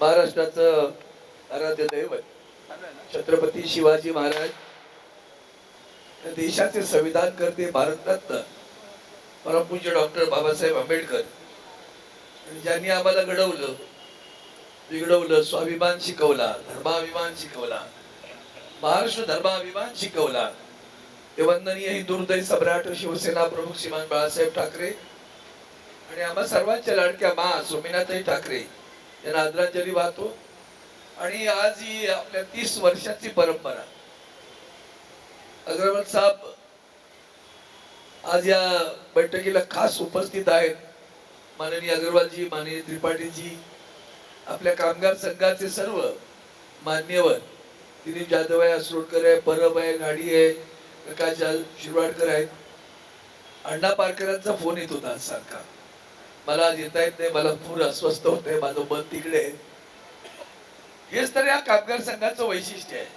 महाराष्ट्राचं आराध्य दैवत छत्रपती शिवाजी महाराज, देशाचे संविधान करते, भारतरत्न परमपूज्य डॉक्टर बाबासाहेब आंबेडकर, ज्यांनी आम्हाला घडवलं, बिघडवलं, स्वाभिमान शिकवला, धर्माभिमान शिकवला, महाराष्ट्र धर्माभिमान शिकवला, ते वंदनीय हिंदू हृदय सम्राट शिवसेना प्रमुख श्रीमान बाळासाहेब ठाकरे आणि आम्हा सर्वांच्या लाडक्या मा सोमीनाथाई ठाकरे यांना आदरांजली वाहतो. आणि आज ही आपल्या 30 वर्षाची परंपरा. अग्रवाल साहेब आज या बैठकीला खास उपस्थित आहेत. माननीय अग्रवालजी, माननीय त्रिपाठीजी, आपल्या कामगार संघाचे सर्व मान्यवर, दिलीप जाधव आहे, असरोडकर आहे, परब आहे, घाडी आहे, प्रकाश शिरवाडकर आहेत. अण्णा पारकरांचा फोन येत होता सारखा, मला आज येता येत नाही, मला पूर अस्वस्थ होते, माझं मन तिकडे आहे. हेच तर या कामगार संघाचं वैशिष्ट्य आहे.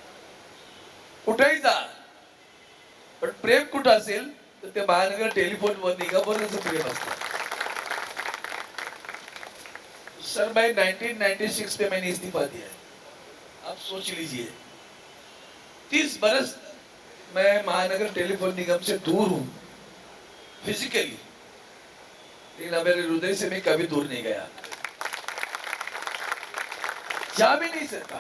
कुठेही जा, पण प्रेम कुठं असेल तर ते महानगर टेलीफोनवर निगमवरच प्रेम असतं. सर मैं 1996 में मैंने इस्तीफा दिया है, आप सोच लीजिए. 30 बरस मैं महानगर टेलीफोन निगम से दूर हूं फिजिकली, लेकिन मेरे हृदय से मैं कभी दूर नहीं गया, जा भी नहीं सकता,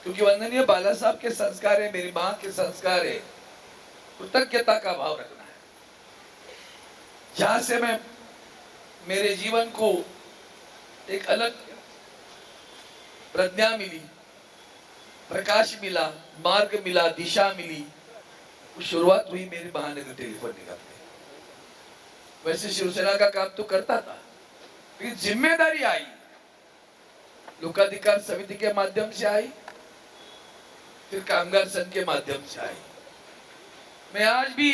क्योंकि वंदनीय बाला साहब के संस्कार है, मेरी मां के संस्कार है, कृतज्ञता का भाव रखना है. जहां से मैं मेरे जीवन को एक अलग प्रज्ञा मिली, प्रकाश मिला, मार्ग मिला, दिशा मिली, वो शुरुआत हुई मेरी महानगर टेलीफोन निगम में. वैसे शिवसेना का काम तो करता था, लेकिन जिम्मेदारी आई, लोकाधिकार समिति के माध्यम से आई, फिर कामगार संघ के माध्यम से आई. मैं आज भी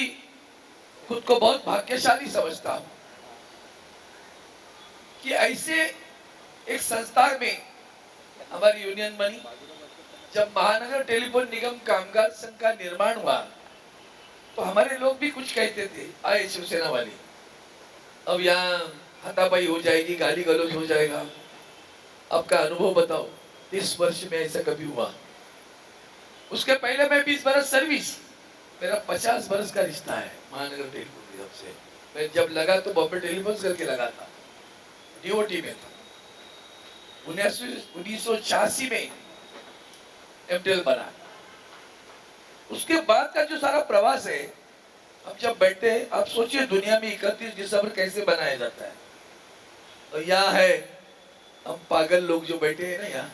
खुद को बहुत भाग्यशाली समझता हूं कि ऐसे एक संस्था में हमारी यूनियन बनी. जब महानगर टेलीफोन निगम कामगार संघ का निर्माण हुआ तो हमारे लोग भी कुछ कहते थे, आए शिवसेना वाले, अब यहाँ हाथापाई हो जाएगी, गाली गलौज हो जाएगा, आपका अनुभव बताओ. 30 वर्ष में ऐसा कभी हुआ? उसके पहले मैं 20 बरस सर्विस, मेरा 50 बरस का रिश्ता है महानगर टेलीफोन निगम से. मैं जब लगा तो बॉम्बे टेलीफोन करके लगा था, डीओटी में था. 1986 में एमटीएल बना. उसके बाद का जो सारा प्रवास है, अब जब बैठे, आप सोचिए दुनिया में 31 दिसंबर कैसे बनाया जाता है. और यहाँ है हम पागल लोग जो बैठे हैं ना यहाँ,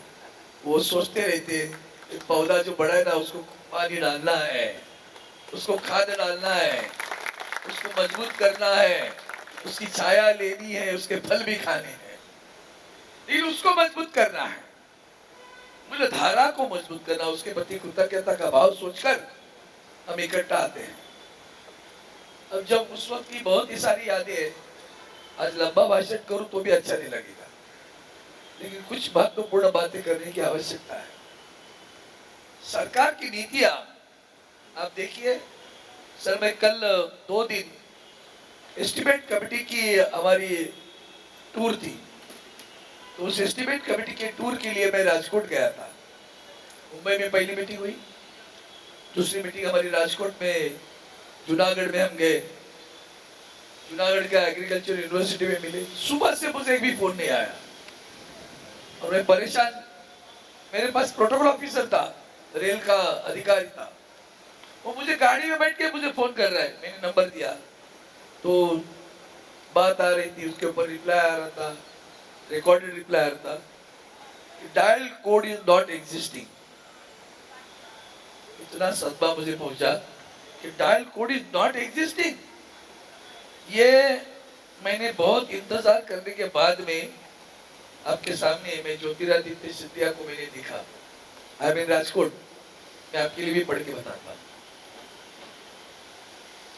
वो सोचते रहते हैं पौधा जो बड़ा है ना, उसको पानी डालना है, उसको खाद डालना है, उसको मजबूत करना है, उसकी छाया लेनी है, उसके फल भी खाने हैं, लेकिन उसको मजबूत करना है, मुझे धारा को मजबूत करना, उसके प्रति कृतज्ञता का भाव सोचकर हम इकट्ठा आते हैं. अब जब उस वक्त की बहुत ही सारी यादें हैं, आज लंबा भाषण करूं तो भी अच्छा नहीं लगेगा, लेकिन कुछ महत्वपूर्ण बातें करने की आवश्यकता है. सरकार की नीतियां आप देखिए. सर मैं कल 2 दिन एस्टिमेट कमेटी की हमारी टूर थी, तो उस एस्टिमेट कमेटी के टूर के लिए मैं राजकोट गया था. मुंबई में पहली मीटिंग हुई, दूसरी मीटिंग हमारी राजकोट में, जूनागढ़ में हम गए, जूनागढ़ का एग्रीकल्चर यूनिवर्सिटी में मिले. सुबह से मुझे एक भी फोन नहीं आया और मैं परेशान. मेरे पास प्रोटोकॉल ऑफिसर था, रेल का अधिकारी था, वो मुझे गाड़ी में बैठ के मुझे फोन कर रहा है. मैंने नंबर दिया तो बात आ रही थी, उसके ऊपर रिप्लाई आ रहा था, रिकॉर्डेड रिप्लाई आ रहा था, dial code is not existing. इतना सदमा मुझे पहुंचा कि dial code is not existing. ये मैंने बहुत इंतजार करने के बाद में आपके सामने मैं ज्योतिरादित्य सिंधिया को मैंने दिखा. आई मीन राजकोट, मैं आपके लिए भी पढ़ के बताता हूँ.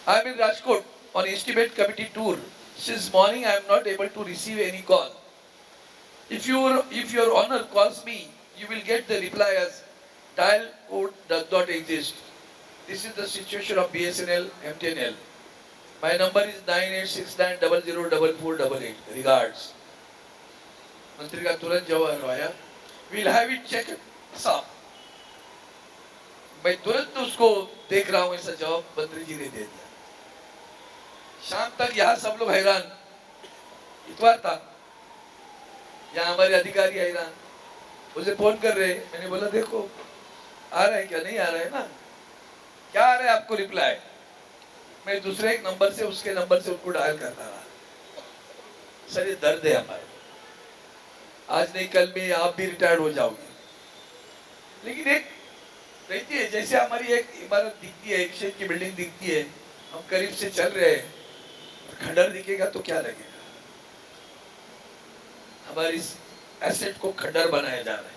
I mean Rajkot on estimate committee tour. Since morning I am not able to receive any call. If your honor calls me, you will get the reply as dial code does not exist. This is the situation of BSNL MTNL. My number is 9869004488. Regards. मंत्री का तुरंत जवाब आया, will have it check साहब। मैं तुरंत उसको देख रहा हूं, ऐसा जवाब मंत्री जी ने दे दिया। शाम तक यहाँ सब लोग हैरान, इतवार था, यहाँ हमारे अधिकारी हैरान, मुझे फोन कर रहे। मैंने बोला देखो आ रहा है क्या, नहीं आ रहा है ना, क्या आ रहा है आपको रिप्लाई। मैं दूसरे एक नंबर से उसके नंबर से उनको डायल करता रहा। सर ये दर्द है हमारे, आज नहीं कल में आप भी रिटायर्ड हो जाओगे, लेकिन एक रहती है, जैसे हमारी एक इमारत दिखती है, एक शेड की बिल्डिंग दिखती है, हम करीब से चल रहे हैं, खंडर दिखेगा तो क्या लगेगा। हमारी इस एसेट को खंडर बनाया जा रहा है,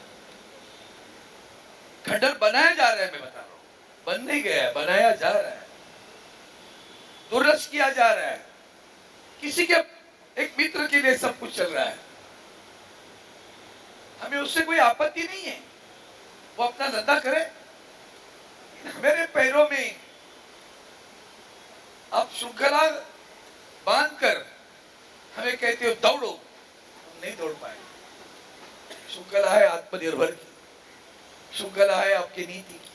खंडर बनाया जा रहा है, मैं बता रहा हूं, बन नहीं गया है, बनाया जा रहा है, दुरुस्त किया जा रहा है। किसी के एक मित्र के लिए सब कुछ चल रहा है, हमें उससे कोई आपत्ति नहीं है, वो अपना धंधा करे। मेरे पैरों में आप श्रृंखला बांधकर हमें कहते हो दौड़ो, हम नहीं दौड़ पाए। श्रृंखला है आत्मनिर्भर की, श्रृंखला है आपकी नीति की,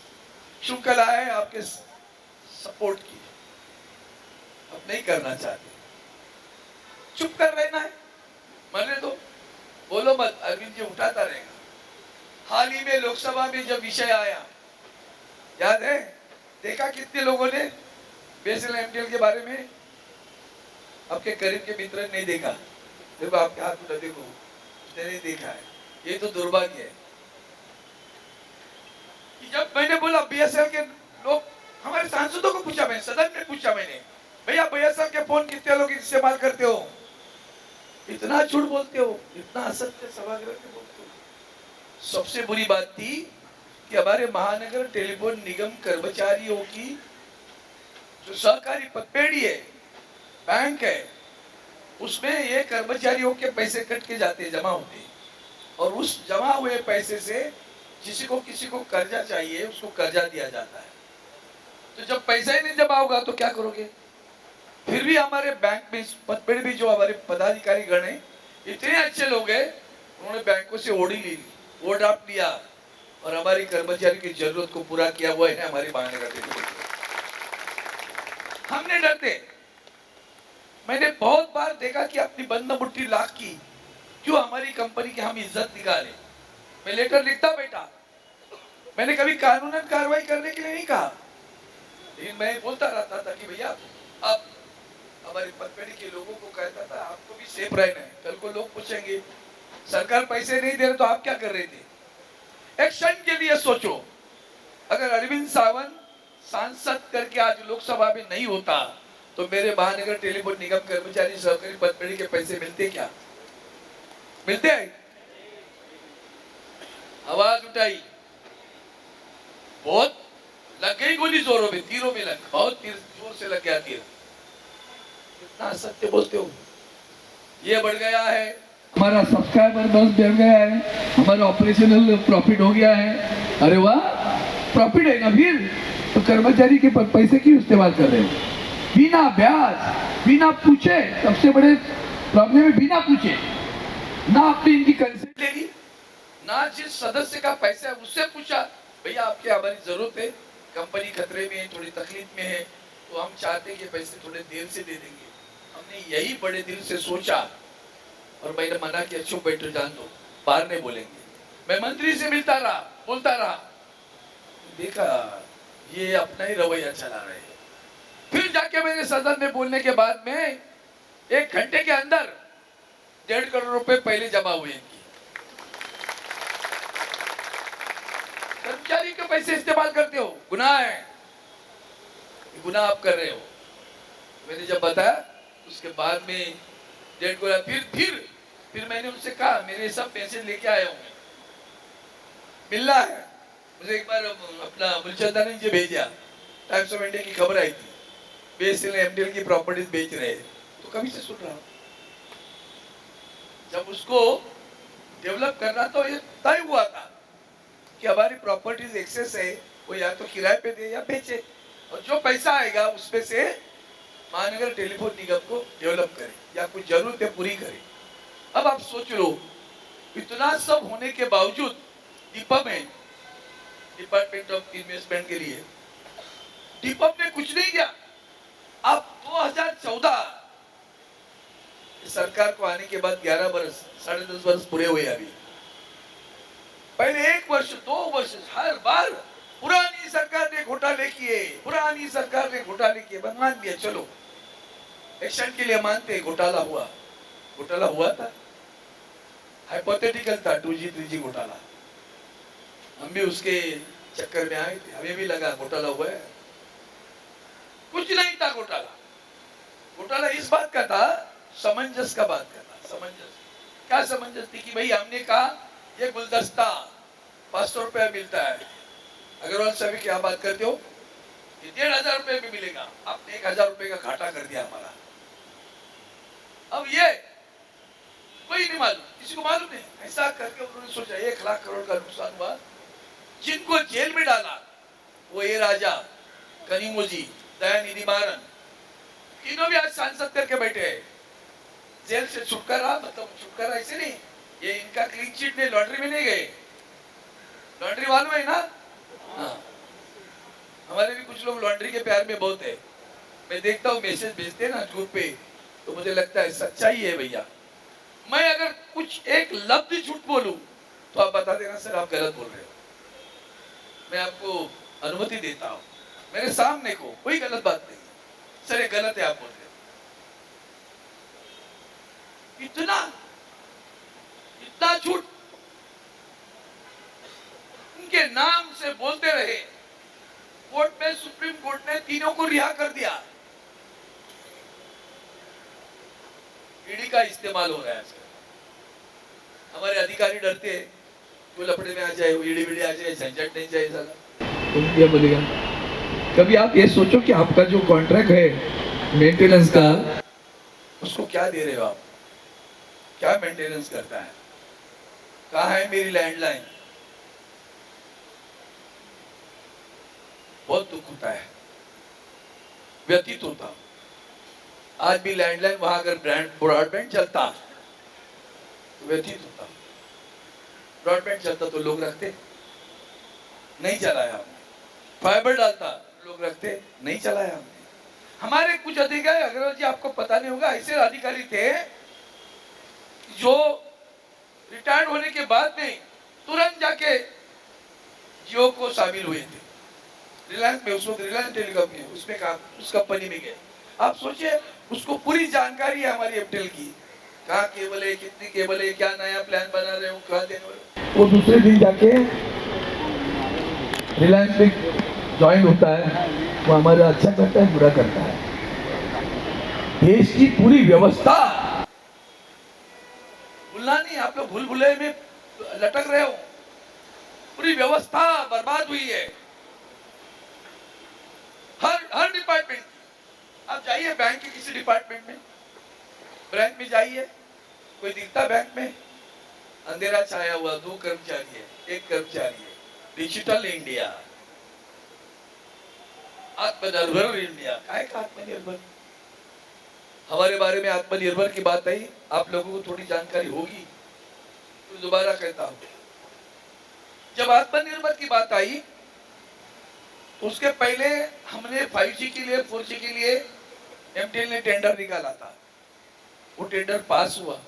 श्रृंखला है आपके सपोर्ट की। अब नहीं करना चाहते, चुप कर रहना है, मरने दो, बोलो मत, अरविंद जी उठाता रहेगा। हाल ही में लोकसभा में जब विषय आया, याद है, देखा कितने लोगों ने बीएसएनएल एमटीएल के बारे में, आपके करीब के मित्र ने नहीं देखा, देखो आपके हाथ उठा, देखो नहीं देखा है। ये तो दुर्भाग्य है कि जब मैंने बोला बीएसएनएल के लोग, हमारे सांसदों को पूछा, मैं सदन में पूछा मैंने, भैया बीएसएनएल के फोन कितने लोग इस्तेमाल करते हो, इतना झूठ बोलते हो, इतना असत्य सभागृह में बोलते हो। सबसे बुरी बात थी कि हमारे महानगर टेलीफोन निगम कर्मचारियों की जो सहकारी पतपेढ़ी है, बैंक है, उसमें ये कर्मचारियों के पैसे कट के जाते, जमा होते, और उस जमा हुए पैसे से किसी को कर्जा चाहिए, उसको कर्जा दिया जाता है। तो जब पैसा ही नहीं जमा होगा तो क्या करोगे। फिर भी हमारे बैंक में पतपेढ़ी भी जो हमारे पदाधिकारी गण हैं, इतने अच्छे लोग हैं, उन्होंने बैंकों से ओडी ली, ओवरड्राफ्ट लिया, और हमारी कर्मचारी की जरूरत को पूरा किया हुआ है हमारी महानगर टेलीफोन। हमने डरते, मैंने बहुत बार देखा कि अपनी बंद मुट्ठी लाख की क्यों हमारी कंपनी की हम इज्जत निकाले। मैं लेटर लिखता बेटा, मैंने कभी कानूनन कार्रवाई करने के लिए नहीं कहा, लेकिन मैं बोलता रहता था कि भैया आप हमारी पतपेढ़ी के लोगों को कहता था आपको भी सेफ रहना है। कल को लोग पूछेंगे सरकार पैसे नहीं दे रहे तो आप क्या कर रहे थे। एक क्षण के लिए सोचो, अगर अरविंद सावंत सांसद करके आज लोकसभा में नहीं होता तो मेरे महानगर टेलीफोन निगम कर्मचारी सहकारी पतपेढ़ी के पैसे मिलते क्या, मिलते हैं। आवाज उठाई, बहुत लग गई गोली, जोरों में, तीरों में लग, बहुत तीर जोर से लग गया तीर। कितना सत्य बोलते हो। ये बढ़ गया है, हमारा सब्सक्राइबर बस बढ़ गया है, हमारा ऑपरेशनल प्रॉफिट हो गया है। अरे वाह, प्रॉफिट है ना, फिर तो कर्मचारी के पैसे क्यों इस्तेमाल कर रहे हो बिना ब्याज, बिना पूछे। सबसे बड़े प्रॉब्लम है बिना पूछे, ना आपने इनकी कंसेंट ले ली, ना जिस सदस्य का पैसा है उससे पूछा, भैया आपके हमारी जरूरत है, कंपनी खतरे में है, थोड़ी तकलीफ में है, तो हम चाहते हैं कि पैसे थोड़े देर से दे देंगे। हमने यही बड़े दिल से सोचा, और मैंने मना किया, चुप बैठो, जान दो, बाहर नहीं बोलेंगे। मैं मंत्री से मिलता रहा, बोलता रहा, देखा ये अपना ही रवैया चला रहे हैं। फिर जाके मैंने सदन में बोलने के बाद में 1 घंटे के अंदर 1.5 करोड़ रुपए पहले जमा हुए इनकी। कर्मचारी के पैसे इस्तेमाल करते हो, गुनाह है, गुनाह आप कर रहे हो। मैंने जब बताया उसके बाद में 1.5 करोड़, फिर मैंने उनसे कहा मेरे सब पैसे लेके आया हूं, मिलना है मुझे। एक बार अपना मुलचंदा ने मुझे भेजा, टाइम्स ऑफ इंडिया की खबर आई थी, बीएसएनएल एमटीएल की प्रॉपर्टीज बेच रहे हैं, तो कभी से सुन रहा हूं। जब उसको डेवलप करना तो ये तय हुआ था कि हमारी प्रॉपर्टीज एक्सेस है, वो या तो किराए पे दे या बेचे, और जो पैसा आएगा उसमें से महानगर टेलीफोन निगम को डेवलप करे या कुछ जरूरत है पूरी करे। अब आप सोच लो, इतना सब होने के बावजूद दीपक में, डिपार्टमेंट ऑफ इन्वेस्टमेंट के लिए दीपक ने कुछ नहीं किया। अब 2014 सरकार को आने के बाद 11 वर्ष, 10.5 वर्ष पूरे हुए। अभी पहले 1 वर्ष 2 वर्ष हर बार पुरानी सरकार ने घोटाले किए, पुरानी सरकार ने घोटाले किए, मान दिया चलो एक्शन के लिए मानते, घोटाला हुआ। घोटाला हुआ था, हाइपोथेटिकल था 2G 3G घोटाला। हम भी उसके चक्कर में आए थे, हमें भी लगा घोटाला हुआ है। कुछ नहीं था घोटाला। घोटाला इस बात का था, समंजस का बात का था। समंजस क्या समंजस थी कि भाई हमने कहा ये गुलदस्ता 500 रुपया मिलता है, अग्रवाल साहब क्या बात करते हो, ये 1,500 रुपये में मिलेगा, आपने 1,000 रुपये का घाटा कर दिया हमारा। अब ये कोई नहीं मालूम, किसी को मालूम नहीं। ऐसा करके उन्होंने सोचा 1 लाख करोड़ का नुकसान हुआ। जिनको जेल में डाला वो ये राजा, कनिमोजी, दयानिधि मारन, तीनों भी आज सांसद करके बैठे हैं। जेल से छुटकारा, मतलब छुटकारा ऐसे नहीं, ये इनका क्लीन चिट नहीं, लॉन्ड्री में नहीं गए। लॉन्ड्री वालों है ना, हाँ। हमारे भी कुछ लोग लॉन्ड्री के प्यार में बहुत है। मैं देखता हूँ मैसेज भेजते हैं ना ग्रुप पे, तो मुझे लगता है सच्चाई है भैया। मैं अगर कुछ एक लफ्ज झूठ बोलूं तो आप बता देना सर आप गलत बोल रहे हो, मैं आपको अनुमति देता हूं। मेरे सामने को कोई गलत बात नहीं, सर ये गलत है आप बोल रहे हो। इतना झूठ उनके नाम से बोलते रहे। कोर्ट में, सुप्रीम कोर्ट ने तीनों को रिहा कर दिया। ईडी का इस्तेमाल हो रहा है। हमारे अधिकारी डरते हैं वो लपड़े में आ जाए, वो ईडी बीडी आ जाए, झंझट नहीं जाए साला। तुम क्या बोलेगा? कभी आप ये सोचो कि आपका जो कॉन्ट्रैक्ट है मेंटेनेंस का, उसको क्या दे रहे हो आप, क्या मेंटेनेंस करता है, कहाँ है मेरी लैंडलाइन? बहुत दुख होता है, व्यतीत होता। आज भी लैंडलाइन वहां अगर ब्रॉडबैंड चलता तो व्यतीत होता। ब्रॉडबैंड चलता तो लोग रखते, नहीं चलाया हमने। फाइबर डालता, लोग रखते, नहीं चलाया हमने। हमारे कुछ अधिकारी, अग्रवाल जी आपको पता नहीं होगा, ऐसे अधिकारी थे जो रिटायर्ड होने के बाद में तुरंत जाके जियो को शामिल हुए थे। रिलायंस में, उस वक्त रिलायंस टेलीकॉम में, उसमें काम, उस कंपनी में गए। आप सोचिए, उसको पूरी जानकारी है हमारी एयरटेल की, कहाँ केबल है, कितनी केबल है, क्या नया प्लान बना रहे हो, कहाँ देने वाले। वो दूसरे दिन जाके रिलायंस में ज्वाइन होता है, वो हमारा अच्छा करता है, बुरा करता है। देश की पूरी व्यवस्था, भूलना नहीं, आप लोग भूल भुलैया में लटक रहे हो। पूरी व्यवस्था बर्बाद हुई है, हर डिपार्टमेंट। आप जाइए बैंक के किसी डिपार्टमेंट में, बैंक में जाइए, कोई दिखता बैंक में? अंधेरा छाया हुआ, 2 कर्मचारी है, 1 कर्मचारी है। डिजिटल इंडिया, आत्मनिर्भर इंडिया, काय का आत्मनिर्भर? हमारे बारे में आत्मनिर्भर की बात आई, आप लोगों को थोड़ी जानकारी होगी तो दोबारा कहता हूं। जब आत्मनिर्भर की बात आई तो उसके पहले हमने 5G के लिए, 4G के लिए एमटीएल ने टेंडर निकाला था। वो टेंडर पास हुआ,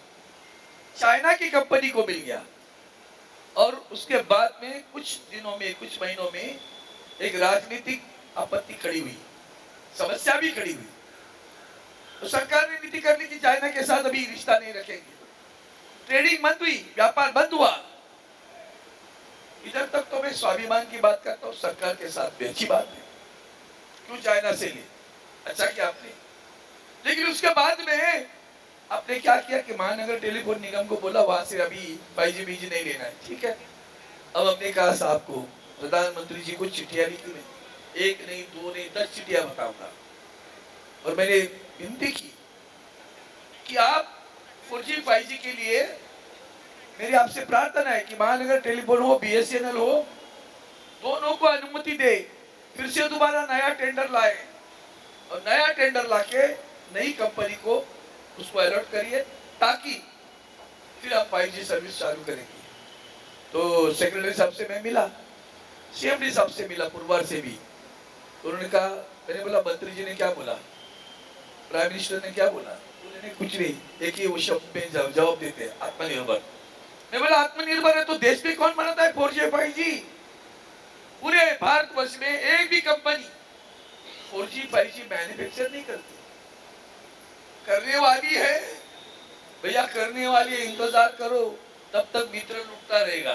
चाइना की कंपनी को मिल गया। और उसके बाद में कुछ दिनों में, कुछ महीनों में एक राजनीतिक आपत्ति खड़ी हुई, समस्या भी खड़ी हुई। तो सरकार ने नीति कर ली कि चाइना के साथ अभी रिश्ता नहीं रखेंगे। ट्रेडिंग बंद हुई, व्यापार बंद हुआ। इधर तक तो मैं स्वाभिमान की बात करता हूँ, सरकार के साथ भी अच्छी बात है, क्यों चाइना से ली, अच्छा किया आपने। लेकिन उसके बाद में आपने क्या किया कि महानगर टेलीफोन निगम को बोला वहां से अभी 5G बीजी नहीं लेना है, ठीक है। अब हमने कहा साहब को, प्रधानमंत्री जी को चिट्ठियां लिखी, मैं 1 नहीं 2 नहीं 10 चिट्ठियां बताऊंगा। और मैंने विनती की कि आप 4G 5G के लिए मेरी आपसे प्रार्थना है कि महानगर टेलीफोन हो, BSNL हो, दोनों को अनुमति दे, फिर से दोबारा नया टेंडर लाए और नया टेंडर लाके नई कंपनी को उसको अलर्ट करिए, ताकि फिर हम 5G सर्विस चालू करेंगे। तो सेक्रेटरी साहब से मैं मिला, सीएमडी साहब से मिला, पुरवार से भी। तो उन्होंने कहा, मैंने बोला मंत्री जी ने क्या बोला, प्राइम मिनिस्टर ने क्या बोला? उन्होंने कुछ नहीं, एक ही वो शब्द में जवाब देते हैं, आत्मनिर्भर। मैं बोला आत्मनिर्भर है तो देश में कौन बनाता है 4G 5G? पूरे भारतवर्ष में एक भी कंपनी 4G 5G मैन्युफैक्चर नहीं करती। करने वाली है भैया, करने वाली है, इंतजार करो, तब तक मित्र लूटता रहेगा।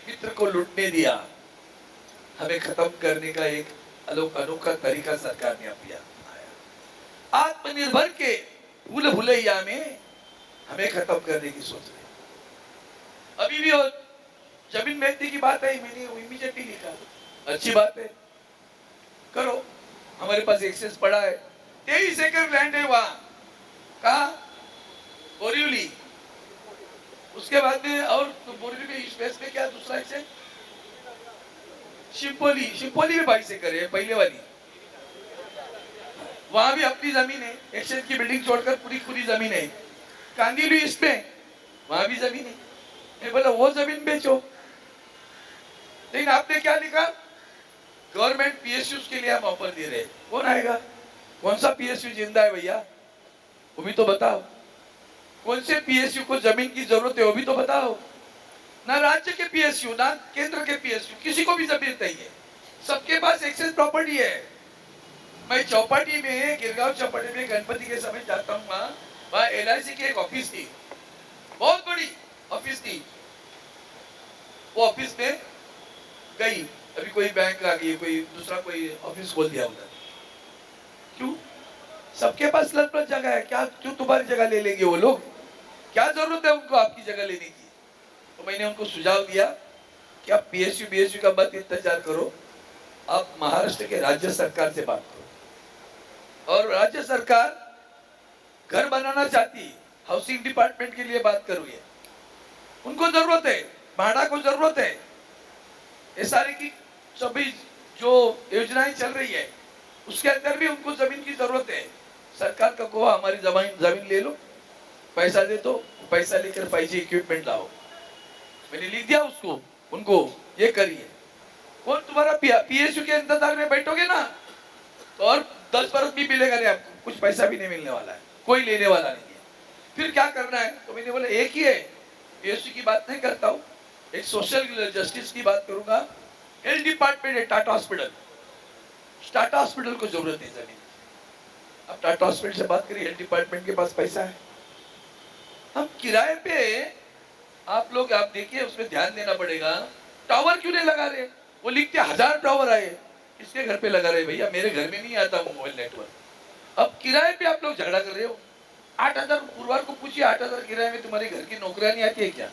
मित्र को लूटने दिया, हमें खत्म करने का एक अनोखा तरीका सरकार ने अपनाया। आत्मनिर्भर के भूल भुलैया में हमें खत्म करने की सोच रहे। अभी भी जमीन बेचने की बात है, मैंने इमीडिएटली लिखा, अच्छी बात है, करो, हमारे पास एक्सेस पड़ा है। 23 एकड़ लैंड है वहां, कहा बोरीवली, उसके बाद में और बोरीवली में स्पेस में क्या दूसरा एक्सेस, शिवपोली, शिवपोली में 22 एकड़ है पहले वाली, वहां भी अपनी जमीन है, एक्सचेंज की बिल्डिंग छोड़कर पूरी जमीन है। कांदिवली इसमें, वहां भी जमीन है। मैं बोला वो जमीन बेचो, लेकिन आपने क्या लिखा, गवर्नमेंट पीएसयू के लिए हम ऑफर दे रहे हैं। कौन आएगा? कौन सा पीएसयू जिंदा है भैया, वो भी तो बताओ। कौन से पीएसयू को जमीन की जरूरत है वो भी तो बताओ। ना राज्य के पीएसयू, ना केंद्र के पीएसयू, किसी को भी जमीन चाहिए, सबके पास एक्सेस प्रॉपर्टी है। मैं चौपाटी में, गिरगांव चौपाटी में गणपति के समय जाता हूँ, वहां LIC की एक ऑफिस थी, बहुत बड़ी ऑफिस थी। वो ऑफिस में गई, अभी कोई बैंक आ गई, कोई दूसरा कोई ऑफिस खोल दिया उधर। क्यों? सबके पास लग जगह है, क्या क्यों तुम्हारी जगह ले लेंगे वो लोग? क्या जरूरत है उनको आपकी जगह लेने की? तो मैंने उनको सुझाव दिया कि आप पीएसयू बीएसयू का मत इंतजार करो, आप महाराष्ट्र के राज्य सरकार से बात करो। और राज्य सरकार घर बनाना चाहती, हाउसिंग डिपार्टमेंट के लिए बात करूंगी, उनको जरूरत है, भाड़ा को जरूरत है, ये सारी की सभी जो योजनाएं चल रही है उसके अंदर भी उनको जमीन की जरूरत है। सरकार का कहो हमारी जमीन ले लो, पैसा दे दो, पैसा लेकर 5G इक्विपमेंट लाओ। मैंने लिख दिया उसको, उनको, ये करिए। कौन तुम्हारा पीएसयू के इंतजार में बैठोगे ना तो और 10 बरस भी मिलेगा नहीं आपको, कुछ पैसा भी नहीं मिलने वाला है, कोई लेने वाला नहीं है। फिर क्या करना है? तो मैंने बोला एक ही है, पीएसयू की बात नहीं करता हूँ, एक सोशल जस्टिस की बात करूंगा। हेल्थ डिपार्टमेंट है, टाटा हॉस्पिटल, टाटा हॉस्पिटल को जरूरत है जमीन। अब टाटा हॉस्पिटल से बात करिए, हेल्थ डिपार्टमेंट के पास पैसा है। हम किराए पे, आप लोग आप देखिए, उसमें ध्यान देना पड़ेगा। टावर क्यों नहीं लगा रहे? वो लिखते 1000 टावर आए, किसके घर पे लगा रहे भैया? मेरे घर में नहीं आता मोबाइल नेटवर्क। अब किराए पे आप लोग झगड़ा कर रहे हो। 8000, पुरवार को पूछिए 8000 किराए में तुम्हारे घर की नौकरियां नहीं आती है क्या?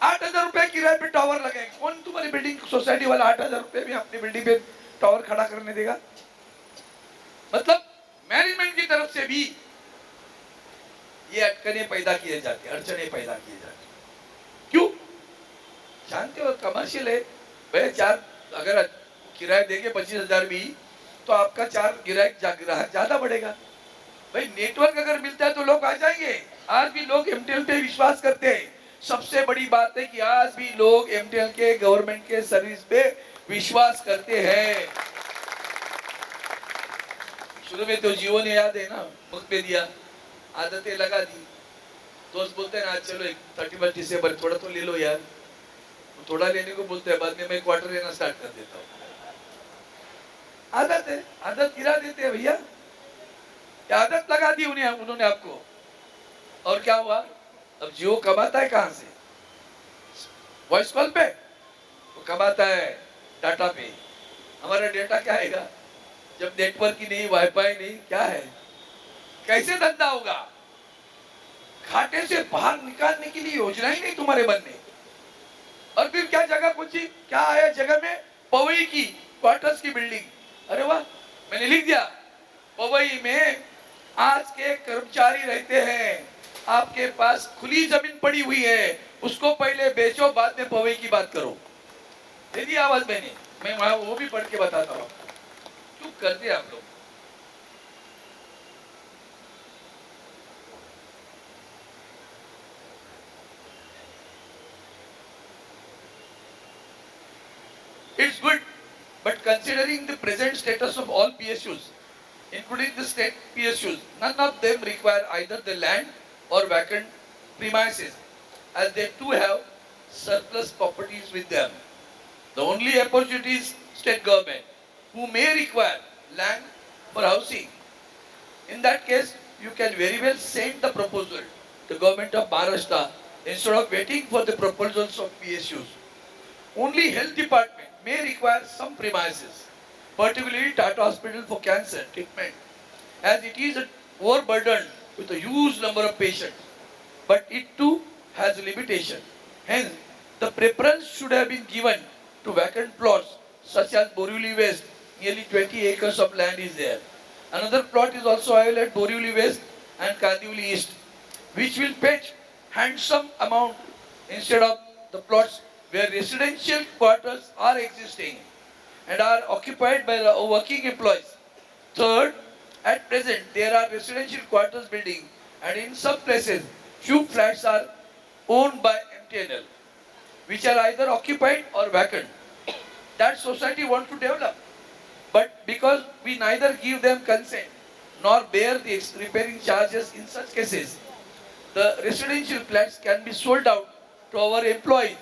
8000 रुपए किराए पे टावर लगाए, कौन तुम्हारी बिल्डिंग सोसाइटी वाला 8000 रुपए में अपनी बिल्डिंग पे टावर खड़ा करने देगा? मतलब मैनेजमेंट की तरफ से भी ये अटकने पैदा किए जाते, अड़चने पैदा किए जाते। क्यों? जानते हो कमर्शियल है भाई, 4 अगर किराया देंगे 25,000 भी, तो आपका 4 ग्राहक ज्यादा बढ़ेगा। भाई नेटवर्क अगर मिलता है तो लोग आ जाएंगे। आज भी लोग एमटीएल पे विश्वास करते हैं। सबसे बड़ी बात है कि आज भी लोग एमटीएल के, गवर्नमेंट के सर्विस पे विश्वास करते हैं। शुरू में तो जियो ने, याद है ना, मुफ्त पे दिया, आदतें लगा दी। दोस्त बोलते हैं ना, चलो 31 दिसंबर थोड़ा तो ले लो यार, थोड़ा लेने को बोलते हैं, बाद में मैं क्वार्टर लेना स्टार्ट कर देता हूँ। आदत है, आदत गिरा देते हैं भैया, आदत लगा दी उन्होंने आपको। और क्या हुआ? अब जियो कमाता है कहां से? वॉइस कॉल पे वो कमाता है, डाटा पे। हमारा डेटा क्या आएगा जब नेटवर्क ही नहीं, वाईफाई नहीं, क्या है? कैसे धंधा होगा? घाटे से बाहर निकालने के लिए योजना ही नहीं तुम्हारे मन में। और फिर क्या जगह पूछी, क्या आया जगह में? पवई की क्वार्टर्स की बिल्डिंग। अरे वाह, मैंने लिख दिया, पवई में आज के कर्मचारी रहते हैं, आपके पास खुली जमीन पड़ी हुई है, उसको पहले बेचो, बाद में पवई की बात करो। दे दी आवाज मैंने, मैं वहां वो भी पढ़ के बताता हूँ। क्यों करते आप लोग? It's good, but considering the present status of all PSUs, including the state PSUs, none of them require either the land or vacant premises, as they too have surplus properties with them. The only opportunity is state government, who may require land for housing. In that case, you can very well send the proposal to the government of Maharashtra instead of waiting for the proposals of PSUs. Only health department may require some premises, particularly Tata Hospital for cancer treatment, as it is overburdened with a huge number of patients. But it too has a limitation. Hence, the preference should have been given to vacant plots such as Borivali West. Nearly 20 acres of land is there. Another plot is also available at Borivali West and Kandivali East, which will fetch handsome amount instead of the plots where residential quarters are existing and are occupied by the working employees. Third, at present there are residential quarters building, and in some places few flats are owned by MTNL, which are either occupied or vacant. That society wants to develop, but because we neither give them consent nor bear the repairing charges in such cases, the residential flats can be sold out to our employees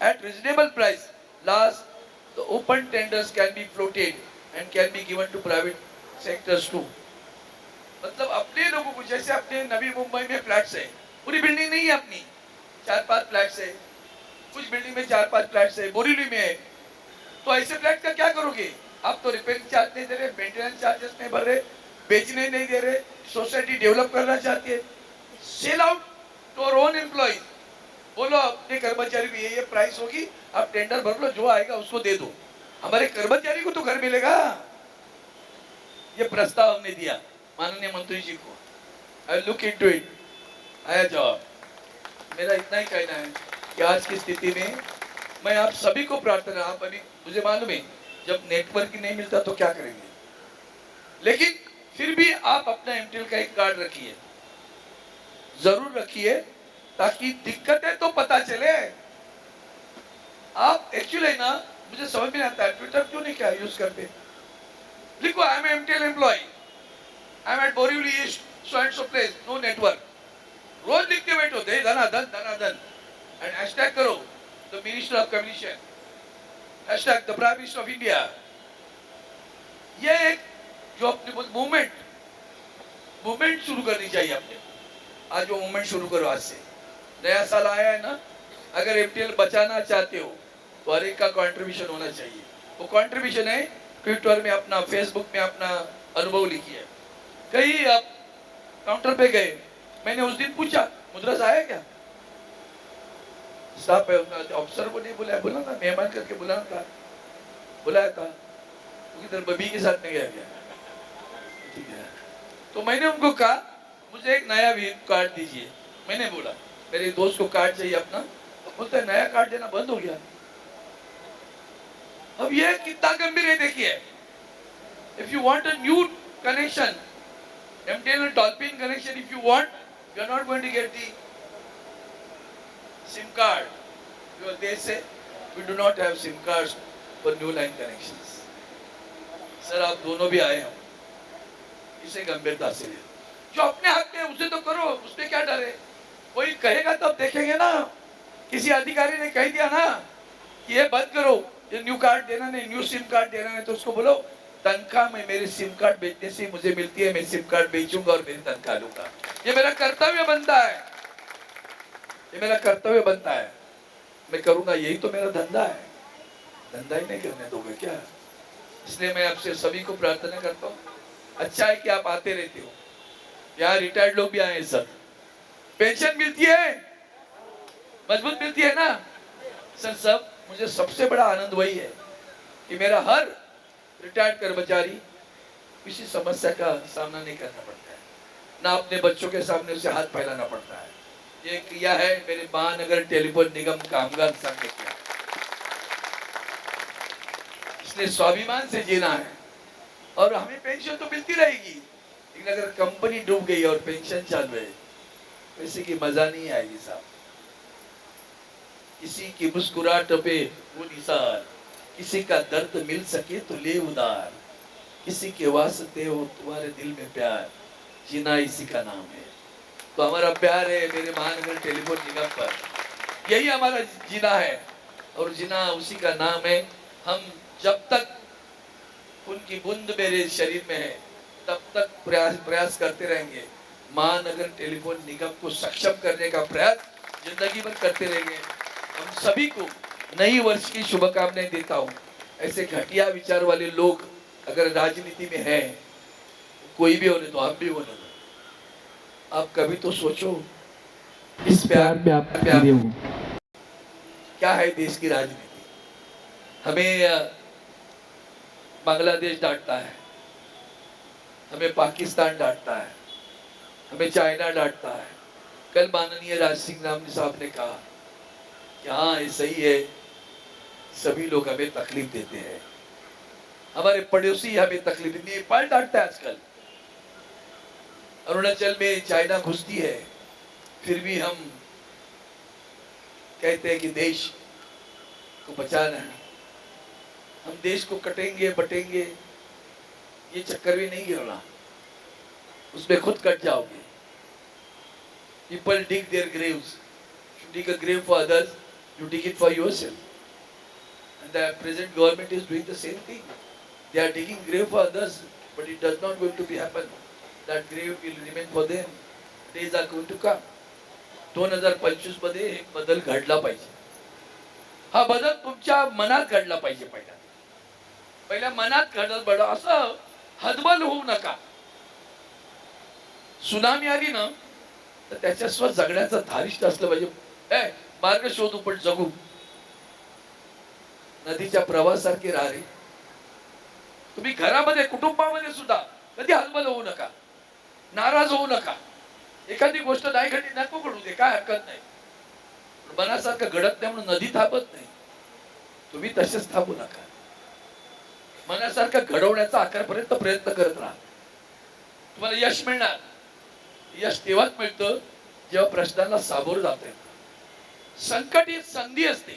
at reasonable price. Last, the open tenders can be floated and can be given to private sectors too. मतलब अपने लोगों को, जैसे अपने नवी मुंबई में flats है, पूरी building नहीं है अपनी, 4-5 फ्लैट्स है, कुछ बिल्डिंग में 4-5 फ्लैट्स है, बोरीवली में है, तो ऐसे फ्लैट का क्या करोगे? आप तो रिपेयरिंग चार्ज नहीं दे रहे, मेंटेनेंस चार्जेस नहीं भर रहे, बेचने नहीं दे रहे, सोसाइटी डेवलप करना चाहती है, sell out to our own employees, बोलो अपने कर्मचारी को ये प्राइस होगी, आप टेंडर भर लो, जो आएगा उसको दे दो, हमारे कर्मचारी को तो घर मिलेगा। ये प्रस्ताव हमने दिया माननीय मंत्री जी को। आई लुक इनटू इट, आया जवाब। मेरा इतना ही कहना है कि आज की स्थिति में मैं आप सभी को प्रार्थना, आप अभी मुझे मालूम है जब नेटवर्क नहीं मिलता तो क्या करेंगे, लेकिन फिर भी आप अपना एमटीएल का एक कार्ड रखिए, जरूर रखिए, ताकि दिक्कतें तो पता चले। आप एक्चुअली ना, मुझे समझ में आता है ट्विटर क्यों नहीं क्या यूज करते, लिखो I am MTL employ, I am at Borivali East so and so place, no network, रोज लिख के बैठो, दे धनाधन एंड हैशटैग करो the minister of communication, hashtag the prime minister of India. ये एक जो अपने मूवमेंट शुरू करनी चाहिए आपने। आज वो मूवमेंट शुरू करो, आज से नया साल आया है ना, अगर एमटीएल बचाना चाहते हो तो हर एक का कंट्रीब्यूशन होना चाहिए। वो कंट्रीब्यूशन है ट्विटर में अपना, फेसबुक में अपना अनुभव लिखिए। कहीं आप काउंटर पे गए, मैंने उस दिन पूछा मुद्रा से आया क्या, स्टाफ ऑफिसर को नहीं बुलाया, बोला था मेहमान करके बुलाया था, इधर बबी के साथ में गया क्या, ठीक है। तो मैंने उनको कहा मुझे एक नया कार्ड दीजिए, मैंने बोला मेरे दोस्त को कार्ड चाहिए अपना, बोलता है नया कार्ड देना बंद हो गया। अब ये कितना गंभीर है देखिए। If you want a new connection, MTNL Dolphin connection, if you want, you are not going to get the SIM card, because they say we do not have SIM cards for new line connections. Sir आप दोनों भी आए हो, इसे गंभीरता से ले, जो अपने हाथ में उसे तो करो, उसमें क्या डर है, कोई कहेगा तब देखेंगे ना। किसी अधिकारी ने कह दिया ना कि ये बंद करो, ये न्यू कार्ड देना नहीं, न्यू सिम कार्ड देना नहीं, तो उसको बोलो तनख्वाह में मेरी सिम कार्ड बेचने से मुझे मिलती है, मैं सिम कार्ड बेचूंगा और मेरी तनख्वाह लूंगा। ये मेरा कर्तव्य बनता है, ये मेरा कर्तव्य बनता है, मैं करूंगा, यही तो मेरा धंधा है, धंधा ही नहीं करने दोगे क्या? इसलिए मैं आपसे सभी को प्रार्थना करता हूँ, अच्छा है कि आप आते रहते हो, यहाँ रिटायर्ड लोग भी आए, सर पेंशन मिलती है, मजबूत मिलती है ना सर। सब मुझे सबसे बड़ा आनंद वही है कि मेरा हर रिटायर्ड कर्मचारी किसी समस्या का सामना नहीं करना पड़ता है, ना अपने बच्चों के सामने उसे हाथ फैलाना पड़ता है। ये किया है मेरे महानगर टेलीफोन निगम कामगार संघ ने किया, इसलिए स्वाभिमान से जीना है। और हमें पेंशन तो मिलती रहेगी, लेकिन अगर कंपनी डूब गई और पेंशन चालू है, वैसे की मजा नहीं आएगी साहब। किसी की मुस्कुराहट पे वो निसार किसी का दर्द मिल सके तो ले उधार, किसी के वास्ते हो तुम्हारे दिल में प्यार, जीना इसी का नाम है। तो हमारा प्यार है मेरे महानगर टेलीफोन निगम पर, यही हमारा जीना है और जीना उसी का नाम है। हम जब तक उनकी बूंद मेरे शरीर में है तब तक प्रयास करते रहेंगे। महानगर टेलीफोन निगम को सक्षम करने का प्रयास जिंदगी भर करते रहेंगे। हम सभी को नई वर्ष की शुभकामनाएं देता हूँ। ऐसे घटिया विचार वाले लोग अगर राजनीति में हैं, कोई भी होने दो, आप भी होने दो, आप कभी तो सोचो इस प्यार में आप क्या है देश की राजनीति। हमें बांग्लादेश डांटता है, हमें पाकिस्तान डांटता है, हमें चाइना डांटता है। कल माननीय राज सिंह नामनी साहब ने कहा कि हाँ ये सही है, सभी लोग हमें तकलीफ देते हैं, हमारे पड़ोसी हमें तकलीफ देते हैं। नेपाल डांटता है आजकल, अरुणाचल में चाइना घुसती है, फिर भी हम कहते हैं कि देश को बचाना है। हम देश को कटेंगे बटेंगे ये चक्कर भी नहीं गिरना, उसमें खुद कट जाओगे। People dig their graves. You dig a grave for others, you dig it for yourself. And the present government is doing the same thing. They are digging grave for others, but it does not going to be happen. That grave will remain for them. Days are going to come. 2025 मध्ये एक बदल घडला पाहिजे. हा बदल तुमच्या मनात घडला पाहिजे. पहिल्या मनात घडलं बडं असं हतबल होऊ नका. सुनामी आली ना तर त्याच्यासोबत जगण्याचं धारिष्ट असलं पाहिजे. मार्ग शोधू पण जगू. नदीच्या प्रवाहासारखे राहा रे. तुम्ही घरामध्ये कुटुंबामध्ये सुद्धा कधी हतबल होऊ नका, नाराज होऊ नका. एखादी गोष्ट नाही घडली नको घडू दे, काय हरकत नाही. मनासारखं घडत नाही म्हणून नदी थांबत नाही. तुम्ही तसेच थांबू नका. मनासारखं घडवण्याचा आकारपर्यंत प्रयत्न करत राहा. तुम्हाला यश मिळणार. यश तेव्हाच मिळतं जेव्हा प्रश्नांना सामोरं जाता येतं. संकट ही संधी असते.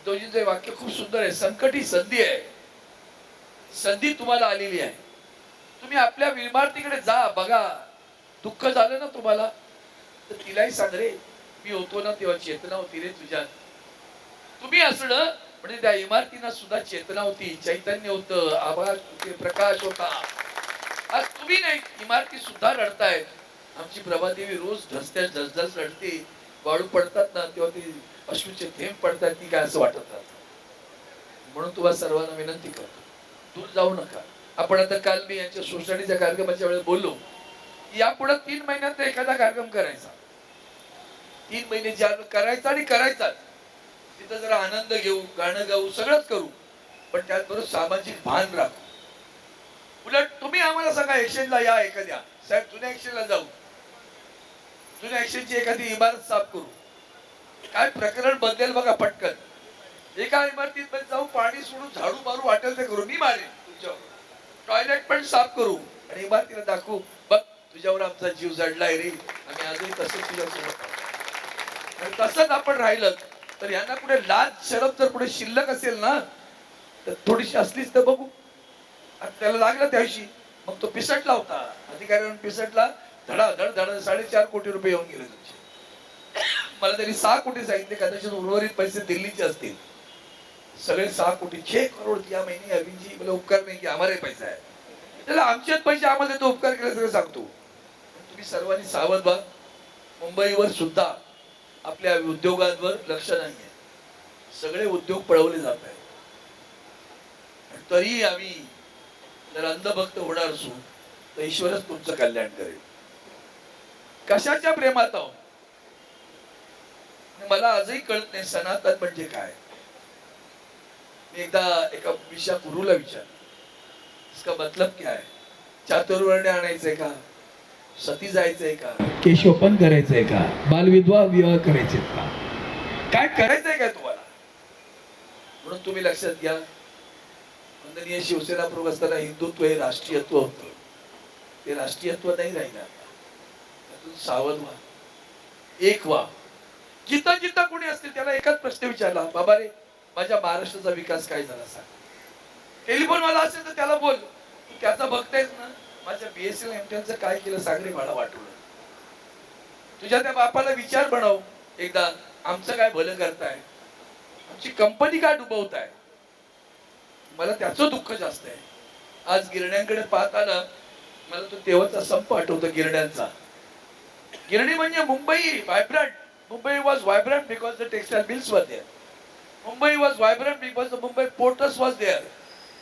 दोजींचे वाक्य खूप सुंदर आहे. संकट ही संधी आहे. संधी तुम्हाला आलेली आहे. तुम्ही आपल्या इमारतीकडे जा, बघा. दुःख झालं ना तुम्हाला तर तिलाही सांग रे, मी होतो ना तेव्हा चेतना होती रे तुझ्यात. तुम्ही असणं म्हणजे त्या इमारतींना सुद्धा चेतना होती, चैतन्य होतं, आभास होते, प्रकाश होता. आज तुम्ही नाही, इमारती सुद्धा रडतायत. आमची प्रभादेवी रोज ढसत्या ढसढस रडते. वाळू पडतात ना तेव्हा ती अश्रूचे थेंब पडतात, ती काय असं वाटत राहतं. म्हणून तुम्हाला सर्वांना विनंती करतो, दूर जाऊ नका. आपण आता काल मी यांच्या सोसायटीच्या कार्यक्रमाच्या वेळेस बोललो, यापुढे 3 महिन्यात एखादा कार्यक्रम करायचा. 3 महिने करायचा आणि करायचाच. तिथं जरा आनंद घेऊ, गाणं गाऊ, सगळंच करू, पण त्याचबरोबर सामाजिक भान राखू. उलट तुम्ही आम्हाला सांगा एक्सचेंजला या, एखाद्या साहेब जुन्या एक्सचेंजला जाऊ, जुन्या एक्सचेंजची एखादी इमारत साफ करू. काय प्रकरण बदलेल बघा पटकन. एका इमारतीत मध्ये जाऊ, पाणी सोडून झाडू मारू, वाटेल ते करू, मी मारेन तुमच्यावर. टॉयलेट पण साफ करू आणि इमारतीला दाखवू, बघ तुझ्यावर आमचा जीव जडलाय रे, आम्ही आजही तसंच तुझ्यासोबत. आणि तसंच आपण राहिलं तर यांना कुठे लाज शरम जर पुढे शिल्लक असेल ना तर थोडीशी असलीच तर बघू. त्याला लागलं त्याशी मग तो पिसटला होता. अधिकाऱ्यांनी पिसटला, धडाधड 4.5 कोटी रुपये येऊन गेले तुमचे. मला तरी 6 कोटी सांगितले, कदाचित उर्वरित पैसे दिल्लीचे असतील. सगळे 6 कोटी 6 करोड या महिने. अरविंद जी मला उपकार नाही की आम्हाला पैसा आहे, त्याला आमचेच पैसे आम्हाला तो उपकार केला सगळं सांगतो. तुम्ही सर्वांनी सावध व्हा. मुंबईवर सुद्धा आपल्या उद्योगांवर लक्ष नाहीये. सगळे उद्योग पळवले जात आहेत. तरी आम्ही जर अंधभक्त होणार असू तर ईश्वरच तुमचं कल्याण करेल. कशाच्या प्रेमात आहोत मला आजही कळत नाही. सनातन म्हणजे काय. मी एकदा एका विषया गुरुला विचारलं, इसका मतलब क्या है. चातुर्वर्ण आणायचंय का, सती जायचंय का, केशोपन करायचंय का, बालविधवा विवाह करायचे का, काय करायचंय का तुम्हाला. म्हणून तुम्ही लक्षात घ्या, वंदनीय शिवसेना प्रमुख असताना हिंदुत्व हे राष्ट्रीयत्व होतं. ते राष्ट्रीयत्व नाही राहिलं. त्यातून सावध व्हा, एक व्हा. जिथं जिथं कोणी असतील त्याला एकच प्रश्न विचारला, बाबा रे माझ्या महाराष्ट्राचा विकास काय झाला सांग. टेलिफोन मला असेल तर त्याला बोल, तू त्याचा बघतायस ना, माझ्या बीएसएल एमटेलचं काय केलं सांग रे मला वाटलं. तुझ्या त्या बापाला विचार बनव एकदा, आमचं काय भलं करताय, आमची कंपनी काय डुबवताय. मला त्याचं दुःख जास्त आहे. आज गिरण्यांकडे पाहताना मला तो तेव्हाचा संप आठवतो गिरण्यांचा. गिरणी म्हणजे Mumbai vibrant. Mumbai was vibrant because the textile mills were there. Mumbai was vibrant because the Mumbai porters was there.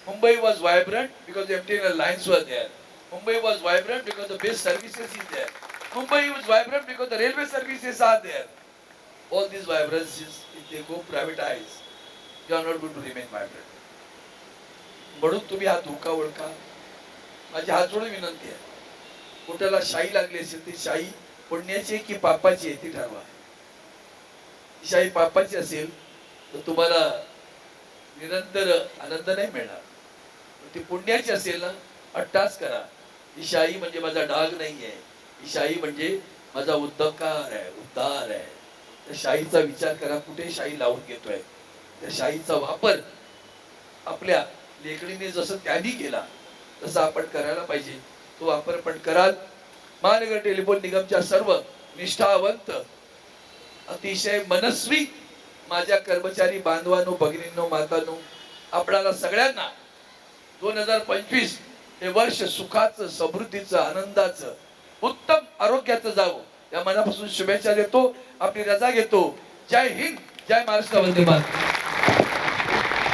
Mumbai was vibrant because the MTNL lines were there. Mumbai was vibrant because the best services is there. Mumbai was vibrant because the railway services are there. All these vibrancies, if they go privatized, they are not going to remain vibrant. म्हणून तुम्ही हा धोका ओळखा. माझी हात जोडून विनंती आहे, कुठल्याला शाई लागली असेल ती शाई पुण्याची की पापाची आहे ती ठरवा. शाई पापाची असेल तर तुम्हाला निरंतर आनंद नाही मिळणार. ती पुण्याची असेल ना, अट्टास करा. ही शाई म्हणजे माझा डाग नाहीये, ही शाई म्हणजे माझा उद्धार आहे, उद्धार आहे. त्या शाईचा विचार करा, कुठे शाई लावून घेतोय. त्या शाईचा वापर आपल्या लेखणीने जसं त्यांनी केला तसं आपण करायला पाहिजे. तो वापर पण कराल. महानगर टेलिफोन निगमच्या सर्व निष्ठावंत, अतिशय मनस्वी माझ्या कर्मचारी बांधवांनो, भगिनींनो, मातांनो, आपल्याला सगळ्यांना 2025 हे वर्ष सुखाचं, समृद्धीचं, आनंदाचं, उत्तम आरोग्याचं जावं या मनापासून शुभेच्छा देतो. आपली रजा घेतो. जय हिंद, जय महाराष्ट्र, वंदे मातरम.